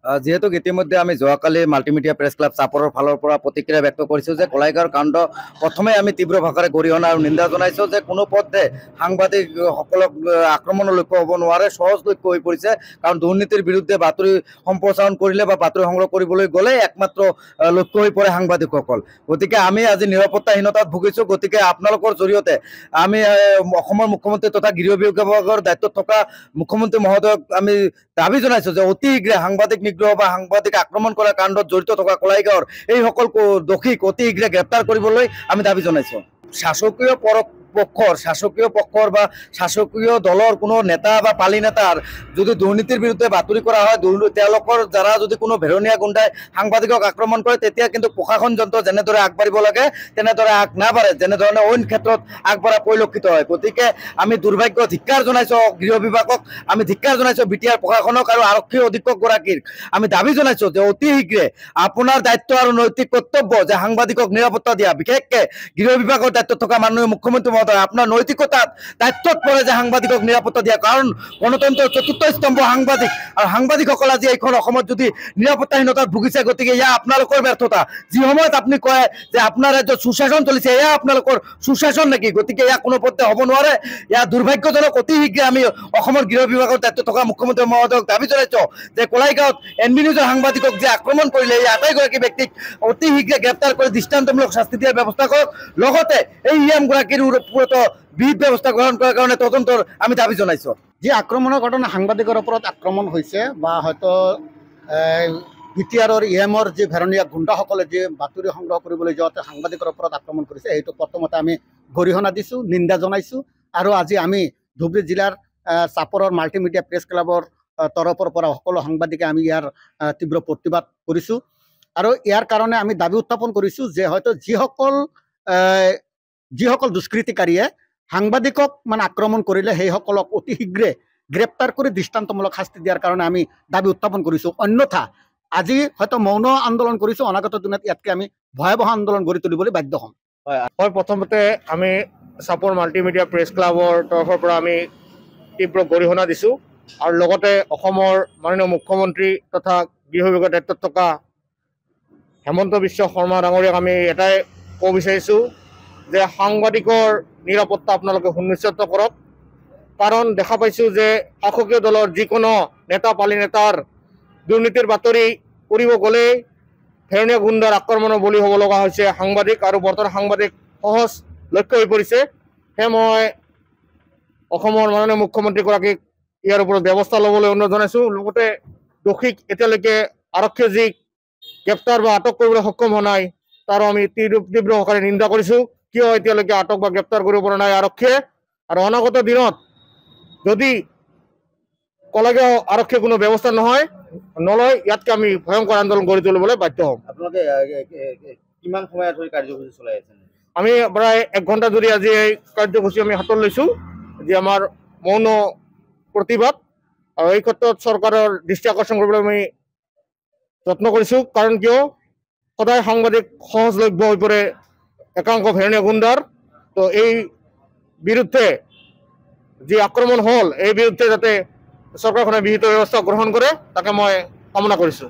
যিহেতু ইতিমধ্যে আমি যোৱাকালি মাল্টিমিডিয়া প্ৰেছ ক্লাব চাপৰৰ ফালৰ পৰা প্ৰতিক্ৰিয়া ব্যক্ত কৰিছোঁ যে কলাইগাঁৱৰ কাণ্ড প্ৰথমে আমি তীব্ৰ ভাষাৰে গৰিহণা আৰু নিন্দা জনাইছোঁ যে কোনো পথে সাংবাদিকসকলক আক্ৰমণৰ লক্ষ্য হ'ব নোৱাৰে, সহজ লক্ষ্য হৈ পৰিছে। কাৰণ দুৰ্নীতিৰ বিৰুদ্ধে বাতৰি সম্প্ৰচাৰণ কৰিলে বা বাতৰি সংগ্ৰহ কৰিবলৈ গ'লে একমাত্ৰ লক্ষ্য হৈ পৰে সাংবাদিকসকল। গতিকে আমি আজি নিৰাপত্তাহীনতাত ভুগিছোঁ। গতিকে আপোনালোকৰ জৰিয়তে আমি অসমৰ মুখ্যমন্ত্ৰী তথা গৃহ বিভাগৰ দায়িত্বত থকা মুখ্যমন্ত্ৰী মহোদয়ক আমি দাবী জনাইছোঁ যে অতি শীঘ্ৰে সাংবাদিক নিগ্ৰহ বা সাংবাদিক আক্ৰমণ কৰা কাণ্ডত জড়িত থকা কলাইগাঁৱৰ এইসকল দোষীক অতি শীঘ্ৰে গ্ৰেপ্তাৰ কৰিবলৈ আমি দাবী জনাইছোঁ। শাসকীয় পক্ষৰ বা শাসকীয় দলৰ কোনো নেতা বা পালি নেতাৰ যদি দুৰ্নীতিৰ বিৰুদ্ধে বাতৰি কৰা হয়, তেওঁলোকৰ দ্বাৰা যদি কোনো ভেৰনীয়া গুণ্ডাই সাংবাদিকক আক্ৰমণ কৰে, তেতিয়া কিন্তু প্ৰশাসন যন্ত্ৰ যেনেদৰে আগবাঢ়িব লাগে তেনেদৰে আগ নাবাঢ়ে, যেনেধৰণে অইন ক্ষেত্ৰত আগবঢ়া পৰিলক্ষিত হয়। গতিকে আমি দুৰ্ভাগ্য ধিক্কাৰ জনাইছোঁ গৃহ বিভাগক, আমি ধিক্কাৰ জনাইছোঁ বিটিআৰ প্ৰশাসনক আৰু আৰক্ষী অধীক্ষকগৰাকীক আমি দাবী জনাইছোঁ যে অতি শীঘ্ৰে আপোনাৰ দায়িত্ব আৰু নৈতিক কৰ্তব্য যে সাংবাদিকক নিৰাপত্তা দিয়া, বিশেষকৈ গৃহ বিভাগৰ দায়িত্বত থকা মাননীয় মুখ্যমন্ত্ৰী মহোদয় আপোনাৰ নৈতিকতাত দায়িত্বত পৰে যে সাংবাদিকক নিৰাপত্তা দিয়া। কাৰণ গণতন্ত্ৰৰ চতুৰ্থ স্তম্ভ সাংবাদিক, আৰু সাংবাদিকসকল আজি এইখন অসমত যদি নিৰাপত্তাহীনতাত ভুগিছে, গতিকে এয়া আপোনালোকৰ ব্যৰ্থতা। যি সময়ত আপুনি কয় যে আপোনাৰ ৰাজ্যত সুশাসন চলিছে, এয়া আপোনালোকৰ সুশাসন নেকি? গতিকে এয়া কোনো পথে হ'ব নোৱাৰে, এয়া দুৰ্ভাগ্যজনক। অতি শীঘ্ৰে আমি অসমৰ গৃহ বিভাগৰ দায়িত্বত থকা মুখ্যমন্ত্ৰী মহোদয়ক দাবী জনাইছোঁ যে কলাইগাঁৱত এনবি নিউজৰ সাংবাদিকক যে আক্ৰমণ কৰিলে এই আটাইগৰাকী ব্যক্তিক অতি শীঘ্ৰে গ্ৰেপ্তাৰ কৰি দৃষ্টান্তমূলক শাস্তি দিয়াৰ ব্যৱস্থা কৰক। লগতে এই ইএমগৰাকীৰ ওপৰত বিহিত ব্যৱস্থা গ্ৰহণ কৰাৰ কাৰণে তদন্তৰ আমি দাবী জনাইছোঁ। যি আক্ৰমণৰ ঘটনা সাংবাদিকৰ ওপৰত আক্ৰমণ হৈছে বা হয়তো বিটিআৰৰ ইএমৰ যি ভেৰনীয়া গুণ্ডাসকলে যি বাতৰি সংগ্ৰহ কৰিবলৈ যাওঁতে সাংবাদিকৰ ওপৰত আক্ৰমণ কৰিছে, সেইটো প্ৰথমতে আমি গৰিহণা দিছোঁ, নিন্দা জনাইছোঁ। আৰু আজি আমি ধুবুৰী জিলাৰ চাপৰৰ মাল্টিমিডিয়া প্ৰেছ ক্লাবৰ তৰফৰ পৰা সকলো সাংবাদিকে আমি ইয়াৰ তীব্ৰ প্ৰতিবাদ কৰিছোঁ। আৰু ইয়াৰ কাৰণে আমি দাবী উত্থাপন কৰিছোঁ যে হয়তো যিসকল দুষ্কৃতিকাৰীয়ে সাংবাদিকক আক্ৰমণ কৰিলে সেইসকলক অতি শীঘ্ৰে গ্ৰেপ্তাৰ কৰি দৃষ্টান্তমূলক শাস্তি দিয়াৰ কাৰণে আমি দাবী উত্থাপন কৰিছোঁ। অন্যথা আজি হয়তো মৌন আন্দোলন কৰিছোঁ, অনাগত দিনত ইয়াতকৈ আমি ভয়াৱহ আন্দোলন গঢ়ি তুলিবলৈ বাধ্য হ'ম। হয়, প্ৰথমতে আমি চাপৰ মাল্টিমিডিয়া প্ৰেছ ক্লাবৰ তৰফৰ পৰা আমি তীব্ৰ গৰিহণা দিছোঁ। আৰু লগতে অসমৰ মাননীয় মুখ্যমন্ত্ৰী তথা গৃহ বিভাগৰ দায়িত্বত থকা হেমন্ত বিশ্ব শৰ্মা ডাঙৰীয়াক আমি এটাই ক'ব বিচাৰিছোঁ যে সাংবাদিকৰ নিৰাপত্তা আপোনালোকে সুনিশ্চিত কৰক। কাৰণ দেখা পাইছোঁ যে শাসকীয় দলৰ যিকোনো নেতা পালি নেতাৰ দুৰ্নীতিৰ বাতৰি কৰিব গ'লেই ভেৰনীয়া গুণ্ডাৰ আক্ৰমণৰ বলি হ'ব লগা হৈছে সাংবাদিক, আৰু বৰ্তমান সাংবাদিক সহজ লক্ষ্য হৈ পৰিছে। সেয়ে মই অসমৰ মাননীয় মুখ্যমন্ত্ৰীগৰাকীক ইয়াৰ ওপৰত ব্যৱস্থা ল'বলৈ অনুৰোধ জনাইছোঁ। লগতে দোষীক এতিয়ালৈকে আৰক্ষীয়ে যি গ্ৰেপ্তাৰ বা আটক কৰিবলৈ সক্ষম হোৱা নাই, তাৰো আমি তীব্ৰ ভাষাৰে নিন্দা কৰিছোঁ। কিয় এতিয়ালৈকে আটক বা গ্ৰেপ্তাৰ কৰিব পৰা নাই আৰক্ষীয়ে? আৰু অনাগত দিনত যদি কলাগাঁও আৰক্ষীয়ে কোনো ব্যৱস্থা নলয়, ইয়াতকৈ আমি ভয়ংকৰ আন্দোলন গঢ়ি তুলিবলৈ বাধ্য হ'ম। আপোনালোকে কিমান সময় ধৰি কাৰ্যসূচী চলাই আছে? আমি প্ৰায় 1 ঘণ্টা ধৰি আজি এই কাৰ্যসূচী আমি হাতত লৈছোঁ, যি আমাৰ মৌন প্ৰতিবাদ। আৰু এই ক্ষেত্ৰত চৰকাৰৰ দৃষ্টি আকৰ্ষণ কৰিবলৈ আমি যত্ন কৰিছোঁ। কাৰণ কিয় সদায় সাংবাদিক সহজলভ্য হৈ পৰে একাংশ ভেৰনীয়া গুণ্ডাৰ। তো এই বিৰুদ্ধে যি আক্ৰমণ হ'ল, এই বিৰুদ্ধে যাতে চৰকাৰখনে বিহিত ব্যৱস্থা গ্ৰহণ কৰে, তাকে মই কামনা কৰিছোঁ।